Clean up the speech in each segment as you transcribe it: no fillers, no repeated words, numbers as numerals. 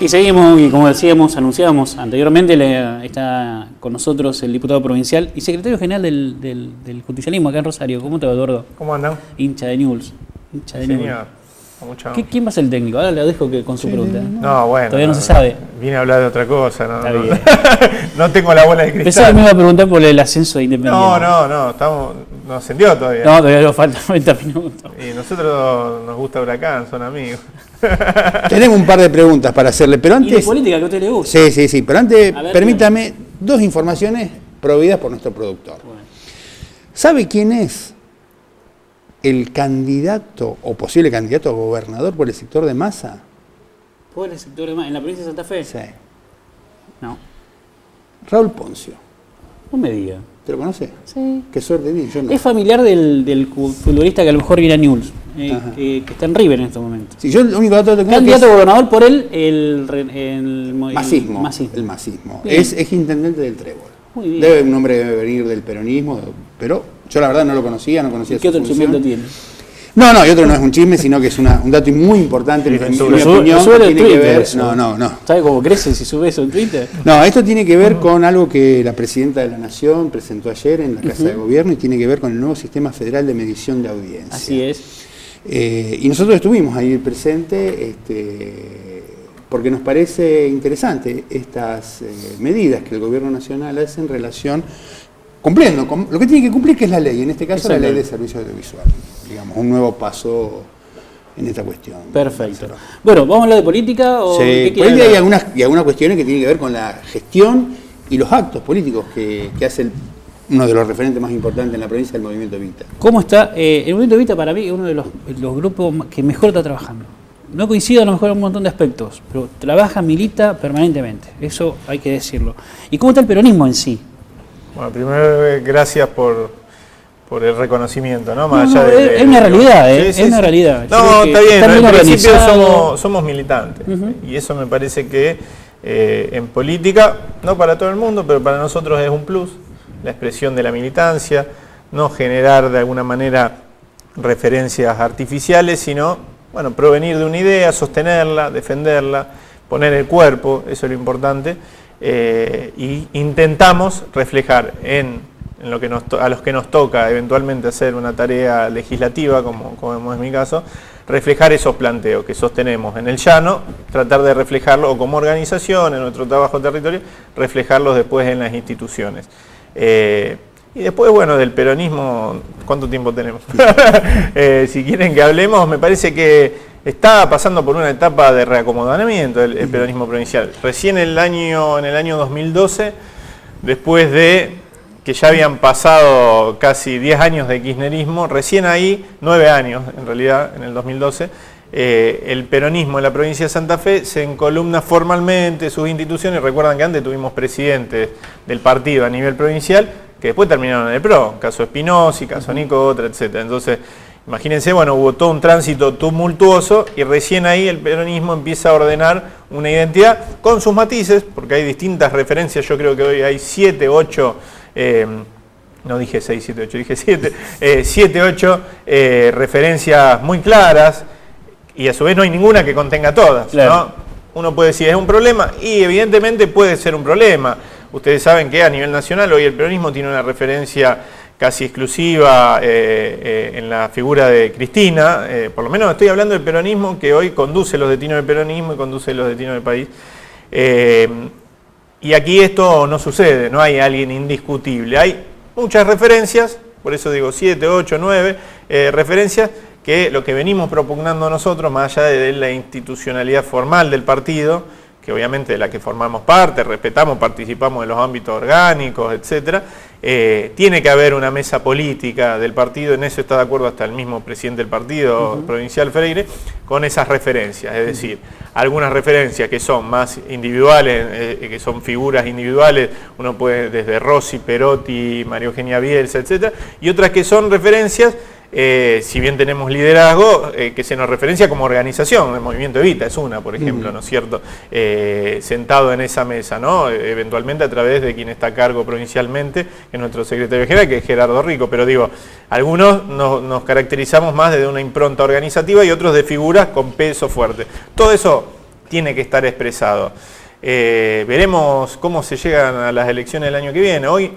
Y seguimos, y como decíamos, anunciábamos anteriormente, está con nosotros el diputado provincial y secretario general del justicialismo acá en Rosario. ¿Cómo te va, Eduardo? ¿Cómo andan? Hincha de Newell's. Hincha de Newell's. ¿Quién va a ser el técnico? Ahora le dejo con su pregunta. No, bueno. Todavía no se sabe. Vine a hablar de otra cosa. Está bien. No tengo la bola de cristal. Pensaba que me iba a preguntar por el ascenso de Independiente. No ascendió todavía. No, todavía nos faltan 90 minutos. Y nosotros nos gusta Huracán, son amigos. Tenemos un par de preguntas para hacerle, pero antes... ¿Y de política que a usted le gusta? Sí, pero antes ver, permítame dos informaciones proveídas por nuestro productor. Bueno. ¿Sabe quién es el candidato o posible candidato a gobernador por el sector de Massa? ¿Por el sector de en la provincia de Santa Fe? Sí. No. Raúl Poncio. No me diga. ¿Te lo conoce? Sí. Qué suerte tiene, yo no. Es familiar del futbolista que a lo mejor viene a Newell's, que está en River en estos momentos. Sí, yo el único dato que tengo Candidato es a gobernador por el masismo. El masismo. Es intendente del Trébol. Muy bien. Debe un hombre debe venir del peronismo, pero yo la verdad no lo conocía, no conocía ¿Qué su otro función. chismento tiene? No, y otro no es un chisme, sino que es un dato muy importante en mi opinión. Sube Tiene que ver. eso. No. ¿Sabe cómo crece si sube eso en Twitter? No, esto tiene que ver con algo que la presidenta de la Nación presentó ayer en la Casa de Gobierno y tiene que ver con el nuevo sistema federal de medición de audiencia. Así es. Y nosotros estuvimos ahí presentes porque nos parece interesante estas medidas que el Gobierno Nacional hace en relación, cumpliendo con lo que tiene que cumplir, que es la ley, en este caso la Ley de Servicio Audiovisual. Digamos, un nuevo paso en esta cuestión. Perfecto. Bueno, ¿vamos a hablar de política o sí, política y algunas cuestiones que tienen que ver con la gestión y los actos políticos que hace uno de los referentes más importantes en la provincia del Movimiento Evita. ¿Cómo está? El Movimiento Evita para mí es uno de los grupos que mejor está trabajando. No coincido a lo mejor en un montón de aspectos, pero trabaja, milita permanentemente. Eso hay que decirlo. ¿Y cómo está el peronismo en sí? Bueno, primero gracias por el reconocimiento, ¿no? Es una realidad, es una realidad. No, está bien, en principio somos militantes. Y eso me parece que en política, no para todo el mundo, pero para nosotros es un plus, la expresión de la militancia, no generar de alguna manera referencias artificiales, sino, bueno, provenir de una idea, sostenerla, defenderla, poner el cuerpo, eso es lo importante, y intentamos reflejar en lo que a los que nos toca eventualmente hacer una tarea legislativa, como es mi caso, reflejar esos planteos que sostenemos en el llano, tratar de reflejarlo, o como organización, en nuestro trabajo territorial, reflejarlos después en las instituciones. Y después, bueno, del peronismo, ¿cuánto tiempo tenemos? Si quieren que hablemos, me parece que está pasando por una etapa de reacomodamiento el peronismo provincial. Recién en el año 2012, después de que ya habían pasado casi 10 años de kirchnerismo, recién ahí, 9 años en realidad, en el 2012, el peronismo en la provincia de Santa Fe se encolumna formalmente sus instituciones. Recuerdan que antes tuvimos presidentes del partido a nivel provincial que después terminaron en el PRO, caso Espinosi, caso Nicotra, etc. Entonces, imagínense, bueno, hubo todo un tránsito tumultuoso y recién ahí el peronismo empieza a ordenar una identidad con sus matices, porque hay distintas referencias. Yo creo que hoy hay 7, 8... no dije 6, 7, 8, dije 7, 8 referencias muy claras, y a su vez no hay ninguna que contenga todas, claro. ¿No? Uno puede decir, ¿es un problema? Y evidentemente puede ser un problema. Ustedes saben que a nivel nacional hoy el peronismo tiene una referencia casi exclusiva en la figura de Cristina, por lo menos estoy hablando del peronismo que hoy conduce los destinos del peronismo y conduce los destinos del país. Y aquí esto no sucede, no hay alguien indiscutible. Hay muchas referencias, por eso digo 7, 8, 9 referencias, que lo que venimos propugnando nosotros, más allá de la institucionalidad formal del partido, que obviamente de la que formamos parte, respetamos, participamos de los ámbitos orgánicos, etcétera, tiene que haber una mesa política del partido, en eso está de acuerdo hasta el mismo presidente del partido provincial, Freire, con esas referencias, es decir, algunas referencias que son más individuales, que son figuras individuales, uno puede desde Rossi, Perotti, María Eugenia Bielsa, etcétera, y otras que son referencias, si bien tenemos liderazgo, que se nos referencia como organización. El Movimiento Evita es una, por ejemplo, ¿no es cierto? Sentado en esa mesa, ¿no? Eventualmente a través de quien está a cargo provincialmente, que es nuestro secretario general, que es Gerardo Rico, pero digo, algunos nos caracterizamos más de una impronta organizativa y otros de figuras con peso fuerte. Todo eso tiene que estar expresado. Veremos cómo se llegan a las elecciones del año que viene. Hoy,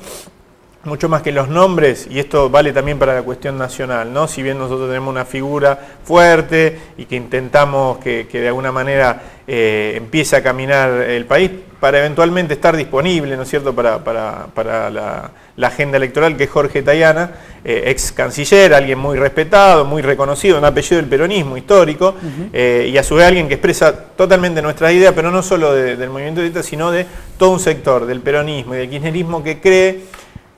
mucho más que los nombres, y esto vale también para la cuestión nacional, ¿no? Si bien nosotros tenemos una figura fuerte y que intentamos que de alguna manera empiece a caminar el país para eventualmente estar disponible, ¿no es cierto?, para la agenda electoral, que es Jorge Tayana, ex canciller, alguien muy respetado, muy reconocido, un apellido del peronismo histórico, y a su vez alguien que expresa totalmente nuestras ideas, pero no solo del movimiento de sino de todo un sector del peronismo y del kirchnerismo que cree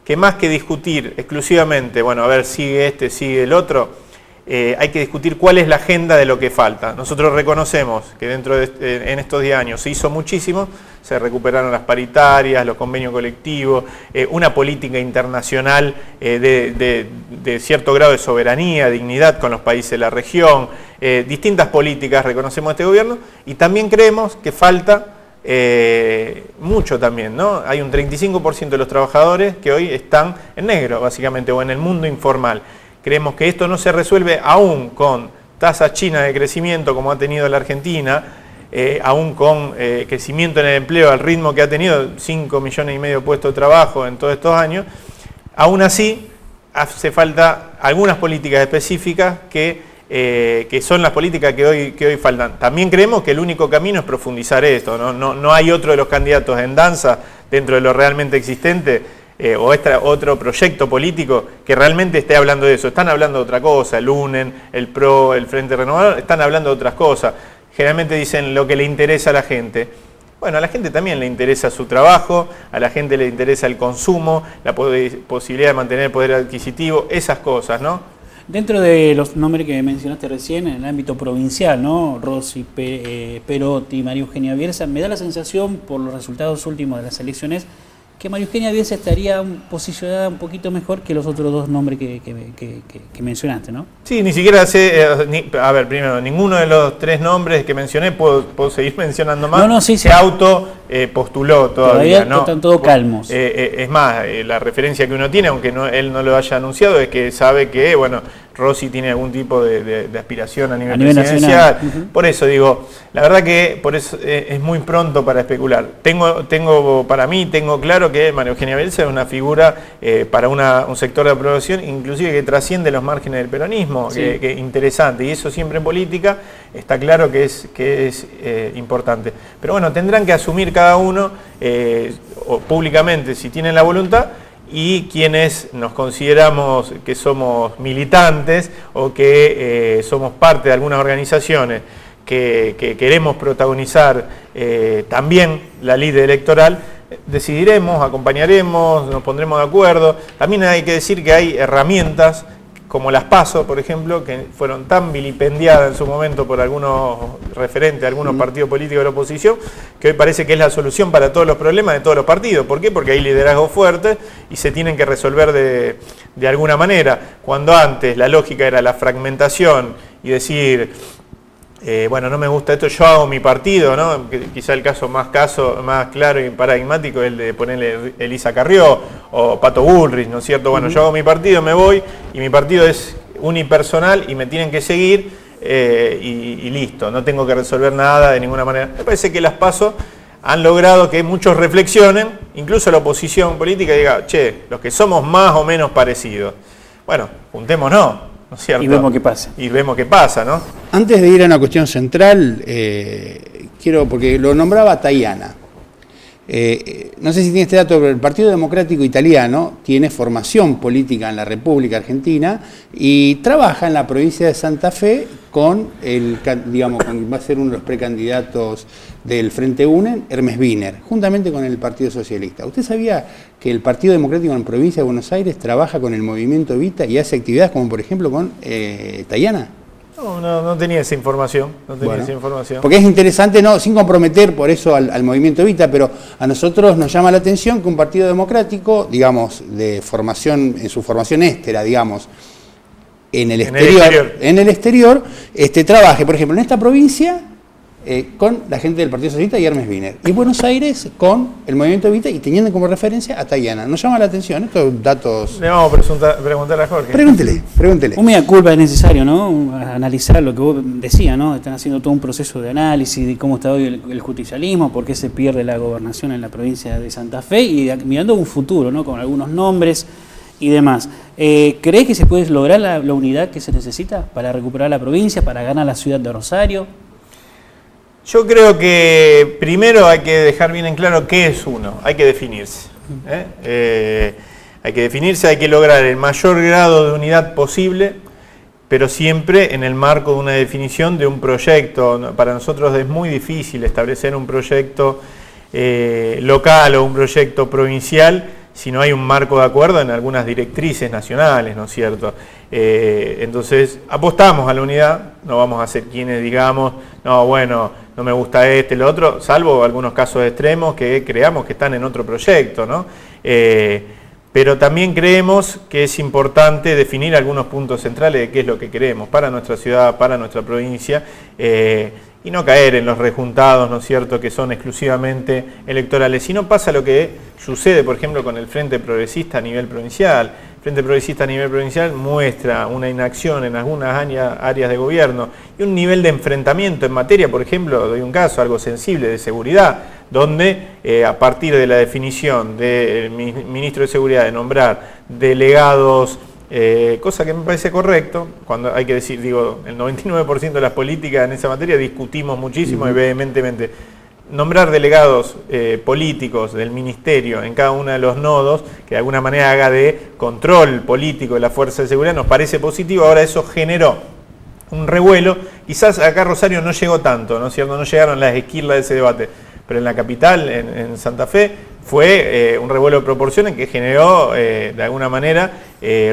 que más que discutir exclusivamente, bueno, a ver, sigue este, sigue el otro, hay que discutir cuál es la agenda de lo que falta. Nosotros reconocemos que en estos 10 años se hizo muchísimo, se recuperaron las paritarias, los convenios colectivos, una política internacional de cierto grado de soberanía, dignidad con los países de la región, distintas políticas reconocemos este gobierno, y también creemos que falta mucho también, ¿no? Hay un 35% de los trabajadores que hoy están en negro, básicamente, o en el mundo informal. Creemos que esto no se resuelve aún con tasas chinas de crecimiento como ha tenido la Argentina, aún con crecimiento en el empleo al ritmo que ha tenido, 5,5 millones de puestos de trabajo en todos estos años. Aún así, hace falta algunas políticas específicas que son las políticas que hoy faltan. También creemos que el único camino es profundizar esto, no hay otro de los candidatos en danza dentro de lo realmente existente, otro proyecto político que realmente esté hablando de eso. Están hablando de otra cosa, el UNEN, el PRO, el Frente Renovador, están hablando de otras cosas. Generalmente dicen lo que le interesa a la gente. Bueno, a la gente también le interesa su trabajo, a la gente le interesa el consumo, la posibilidad de mantener el poder adquisitivo, esas cosas, ¿no? Dentro de los nombres que mencionaste recién, en el ámbito provincial, ¿no? Rossi, Perotti, María Eugenia Bierza, me da la sensación, por los resultados últimos de las elecciones, que María Eugenia Bierza estaría posicionada un poquito mejor que los otros dos nombres que mencionaste, ¿no? Sí, ni siquiera sé, a ver, primero, ninguno de los 3 nombres que mencioné, puedo seguir mencionando más, se postuló todavía, ¿no? Están todos calmos. Es más, la referencia que uno tiene, aunque él no lo haya anunciado, es que sabe que, bueno, Rossi tiene algún tipo de aspiración a nivel presidencial. Por eso digo, la verdad que por eso es muy pronto para especular. Para mí tengo claro que María Eugenia Bierza es una figura para un sector de aprobación, inclusive que trasciende los márgenes del peronismo, que interesante, y eso siempre en política está claro que es importante. Pero bueno, tendrán que asumir cada uno o públicamente, si tienen la voluntad, y quienes nos consideramos que somos militantes o que somos parte de algunas organizaciones que queremos protagonizar también la lid electoral, decidiremos, acompañaremos, nos pondremos de acuerdo. También hay que decir que hay herramientas como las PASO, por ejemplo, que fueron tan vilipendiadas en su momento por algunos referentes, algunos partidos políticos de la oposición, que hoy parece que es la solución para todos los problemas de todos los partidos. ¿Por qué? Porque hay liderazgos fuertes y se tienen que resolver de alguna manera. Cuando antes la lógica era la fragmentación y decir, bueno, no me gusta esto, yo hago mi partido, ¿no? Quizá el caso más claro y paradigmático es el de ponerle Elisa Carrió o Pato Bullrich, ¿no es cierto? Bueno, yo hago mi partido, me voy, y mi partido es unipersonal y me tienen que seguir y listo, no tengo que resolver nada de ninguna manera. Me parece que las PASO han logrado que muchos reflexionen, incluso la oposición política diga, che, los que somos más o menos parecidos, bueno, juntémonos, ¿no es cierto? Y vemos qué pasa. Y vemos qué pasa, ¿no? Antes de ir a una cuestión central, porque lo nombraba Tayana. No sé si tiene este dato, pero el Partido Democrático Italiano tiene formación política en la República Argentina y trabaja en la provincia de Santa Fe con va a ser uno de los precandidatos del Frente UNEN, Hermes Wiener, juntamente con el Partido Socialista. ¿Usted sabía que el Partido Democrático en la provincia de Buenos Aires trabaja con el Movimiento Evita y hace actividades como, por ejemplo, con Tayana? No tenía esa información, Porque es interesante, sin comprometer por eso al Movimiento Evita, pero a nosotros nos llama la atención que un partido democrático, digamos, en su formación éstera, digamos, en el exterior, trabaje, por ejemplo, en esta provincia, con la gente del Partido Socialista y Hermes Wiener. Y Buenos Aires con el Movimiento Evita y teniendo como referencia a Tayana. Nos llama la atención estos datos. Le vamos a preguntar a Jorge. Pregúntele. Un mea culpa es necesario, ¿no? Analizar lo que vos decías, ¿no? Están haciendo todo un proceso de análisis de cómo está hoy el justicialismo, por qué se pierde la gobernación en la provincia de Santa Fe y mirando un futuro, ¿no? Con algunos nombres y demás. ¿Cree que se puede lograr la unidad que se necesita para recuperar la provincia, para ganar la ciudad de Rosario? Yo creo que primero hay que dejar bien en claro qué es uno, hay que definirse. Hay que definirse, hay que lograr el mayor grado de unidad posible, pero siempre en el marco de una definición de un proyecto. Para nosotros es muy difícil establecer un proyecto local o un proyecto provincial si no hay un marco de acuerdo en algunas directrices nacionales, ¿no es cierto? Entonces apostamos a la unidad, no vamos a ser quienes digamos, no, bueno, no me gusta lo otro, salvo algunos casos extremos que creamos que están en otro proyecto, ¿no? Pero también creemos que es importante definir algunos puntos centrales de qué es lo que queremos para nuestra ciudad, para nuestra provincia, y no caer en los rejuntados, ¿no es cierto?, que son exclusivamente electorales. Si no pasa lo que sucede, por ejemplo, con el Frente Progresista a nivel provincial. El Frente Progresista a nivel provincial muestra una inacción en algunas áreas de gobierno y un nivel de enfrentamiento en materia, por ejemplo, doy un caso, algo sensible, de seguridad, donde a partir de la definición del ministro de Seguridad de nombrar delegados, cosa que me parece correcto, cuando hay que decir, digo, el 99% de las políticas en esa materia discutimos muchísimo y vehementemente. Nombrar delegados políticos del ministerio en cada uno de los nodos, que de alguna manera haga de control político de la fuerza de seguridad, nos parece positivo. Ahora eso generó un revuelo, quizás acá Rosario no llegó tanto, ¿no es cierto? No llegaron las esquirlas de ese debate, pero en la capital, en Santa Fe, fue un revuelo de proporciones que generó de alguna manera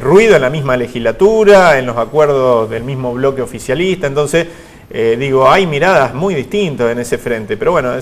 ruido en la misma legislatura, en los acuerdos del mismo bloque oficialista. Entonces, hay miradas muy distintas en ese frente, pero bueno,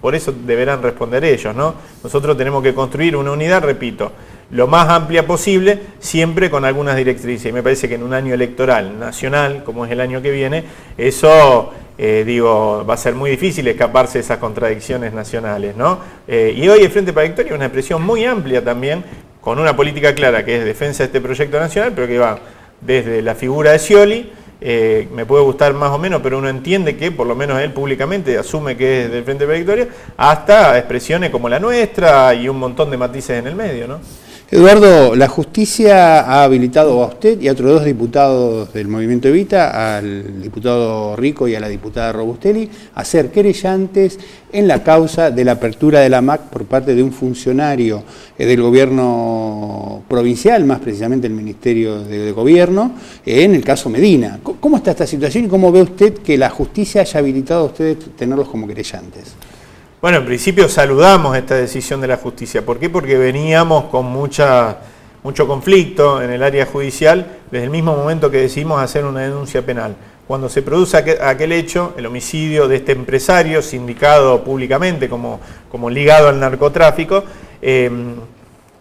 por eso deberán responder ellos, ¿no? Nosotros tenemos que construir una unidad, repito, lo más amplia posible, siempre con algunas directrices. Y me parece que en un año electoral nacional, como es el año que viene, eso va a ser muy difícil escaparse de esas contradicciones nacionales, ¿no? Y hoy el Frente para la Victoria es una expresión muy amplia también, con una política clara que es defensa de este proyecto nacional, pero que va desde la figura de Scioli, me puede gustar más o menos, pero uno entiende que por lo menos él públicamente asume que es del Frente para la Victoria, hasta expresiones como la nuestra y un montón de matices en el medio, ¿no? Eduardo, la justicia ha habilitado a usted y a otros 2 diputados del Movimiento Evita, al diputado Rico y a la diputada Robustelli, a ser querellantes en la causa de la apertura de la MAC por parte de un funcionario del gobierno provincial, más precisamente el Ministerio de Gobierno, en el caso Medina. ¿Cómo está esta situación y cómo ve usted que la justicia haya habilitado a ustedes tenerlos como querellantes? Bueno, en principio saludamos esta decisión de la justicia. ¿Por qué? Porque veníamos con mucho conflicto en el área judicial desde el mismo momento que decidimos hacer una denuncia penal. Cuando se produce aquel hecho, el homicidio de este empresario, sindicado públicamente como ligado al narcotráfico,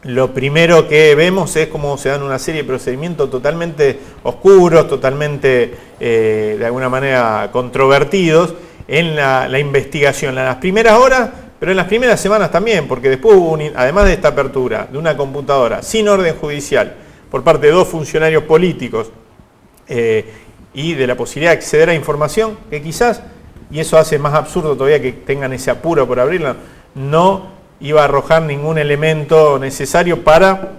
lo primero que vemos es cómo se dan una serie de procedimientos totalmente oscuros, totalmente, de alguna manera, controvertidos, en la investigación, en las primeras horas, pero en las primeras semanas también, porque después hubo, además de esta apertura de una computadora sin orden judicial por parte de 2 funcionarios políticos y de la posibilidad de acceder a información que quizás, y eso hace más absurdo todavía que tengan ese apuro por abrirla, no iba a arrojar ningún elemento necesario para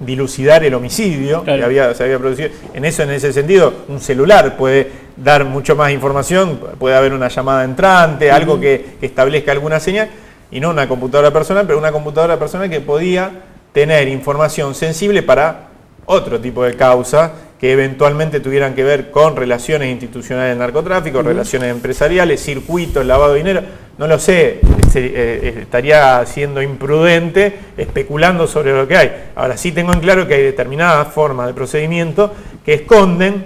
dilucidar el homicidio que se había producido. En ese sentido, un celular puede dar mucho más información, puede haber una llamada entrante, algo que establezca alguna señal, y no una computadora personal, pero una computadora personal que podía tener información sensible para otro tipo de causa que eventualmente tuvieran que ver con relaciones institucionales del narcotráfico, relaciones empresariales, circuitos, lavado de dinero, no lo sé, estaría siendo imprudente especulando sobre lo que hay. Ahora sí tengo en claro que hay determinadas formas de procedimiento que esconden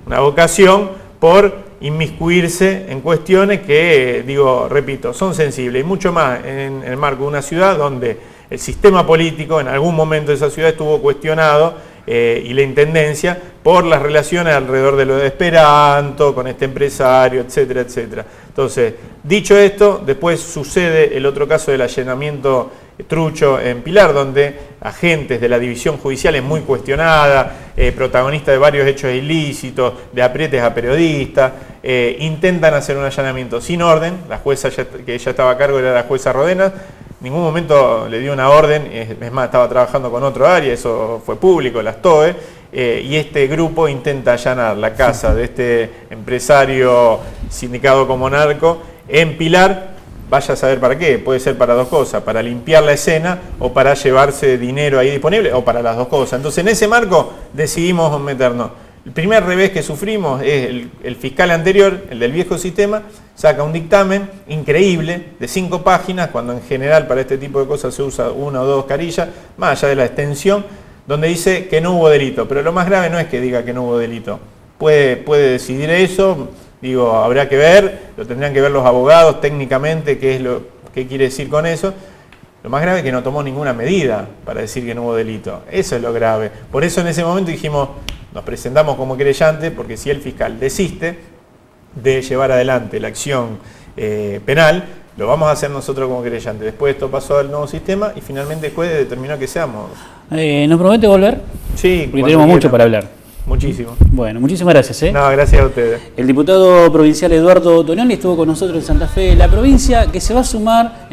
una vocación por inmiscuirse en cuestiones que, repito, son sensibles, y mucho más en el marco de una ciudad donde el sistema político en algún momento de esa ciudad estuvo cuestionado y la intendencia por las relaciones alrededor de lo de Esperanto, con este empresario, etcétera, etcétera. Entonces, dicho esto, después sucede el otro caso del allanamiento trucho en Pilar, donde agentes de la división judicial es muy cuestionada, protagonista de varios hechos ilícitos, de aprietes a periodistas, intentan hacer un allanamiento sin orden. La jueza que ella estaba a cargo era la jueza Rodenas. En ningún momento le dio una orden, es más, estaba trabajando con otro área, eso fue público, las TOE, y este grupo intenta allanar la casa de este empresario sindicado como narco en Pilar. Vaya a saber para qué, puede ser para dos cosas, para limpiar la escena o para llevarse dinero ahí disponible, o para las dos cosas. Entonces, en ese marco decidimos meternos. El primer revés que sufrimos es el fiscal anterior, el del viejo sistema, saca un dictamen increíble de 5 páginas, cuando en general para este tipo de cosas se usa 1 o 2 carillas, más allá de la extensión, donde dice que no hubo delito. Pero lo más grave no es que diga que no hubo delito. Puede decidir eso, digo, habrá que ver, lo tendrían que ver los abogados técnicamente, qué quiere decir con eso. Lo más grave es que no tomó ninguna medida para decir que no hubo delito. Eso es lo grave. Por eso en ese momento dijimos, nos presentamos como querellante, porque si el fiscal desiste de llevar adelante la acción penal, lo vamos a hacer nosotros como querellante. Después esto pasó al nuevo sistema y finalmente el juez determinó que seamos. ¿Nos promete volver? Sí. Porque tenemos mucho para hablar. Muchísimo. Bueno, muchísimas gracias. No, gracias a ustedes. El diputado provincial Eduardo Tonoli estuvo con nosotros en Santa Fe, la provincia que se va a sumar,